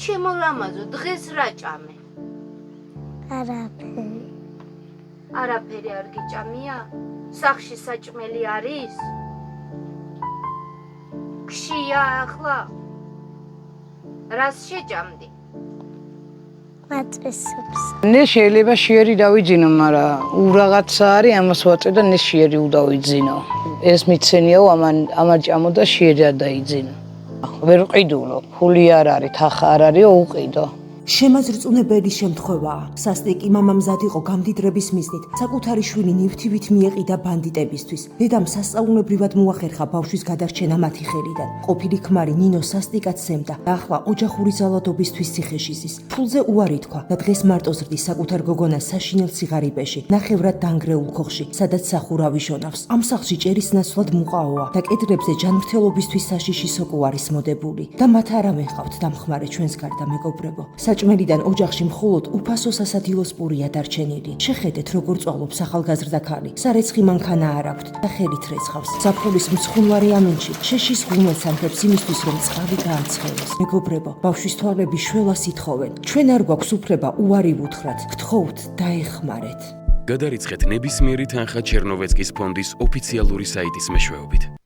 შემოლამაზო, დღეს რა ჭამე? არაფერი. არაფერი არ გიჭამია? სახში საჭმელი არის? გშია ახლა? რას შეჭამდი? მაწესებს. ნე შეიძლება შიერი დავიძინო, მაგრამ ურაღაცა არის, ამას ვაწე და ნე შიერი დავიძინო. ეს მიცენიაო, ამან ჭამო და შიერი არ დაიძინო. ვერ ყიდულო, ფული არ არის, თახა არ არისო, უყიდო. შემაზრწუნებელი შემთხვევაა. სასტიკი მამა მზად იყო გამდიდრების მიზნით. საკუთარი შვილი ნივთივით მიეყიდა ბანდიტებისთვის. დედამ სასწაულებრივად მოახერხა ბავშვის გადარჩენა მათი ხელიდან. ყოფილი ქმარი ნინო სასტიკად სემდა და ახლა ოჯახური ზალადობისთვის ციხეში ზის. ფულზე უარი თქვა და დღეს მარტო ზრდის საკუთარ გოგონას საშინელ სიღარიბეში, ნახევრად დანგრეულ ქოხში, სადაც სახურავი შონავს. ამ სახლში ჭერის ნაცვლად მუყაოა და კედლებზე ჯანმრთელობისთვის საშიში სოკო არის მოდებული და მათ არ ამეხავთ დამხმარე ჩვენს გარდა მეგობრებო. საჭმელიდან ოჯახში მხოლოდ უფასო სასადილოს პურია დარჩენილი. შეხედეთ, როგორ წვალობს ახალგაზრდა ქალი. სარეცხი მანქანა არ აქვთ და ხელით რეცხავს. საფულის მცხუნვარე ამინჩი შეშის ღუმელს ანთებს იმისთვის, რომ წყალი გააცხელოს. მეგობრებო, ბავშვის თვალები შველას ითხოვენ. ჩვენ არ გვაქვს უფლება უარი ვუთხრათ. გთხოვთ, დაეხმარეთ. გადარიცხეთ ნებისმიერი თანხა ჩერნოვეცკის ფონდის ოფიციალური საიტის მეშვეობით.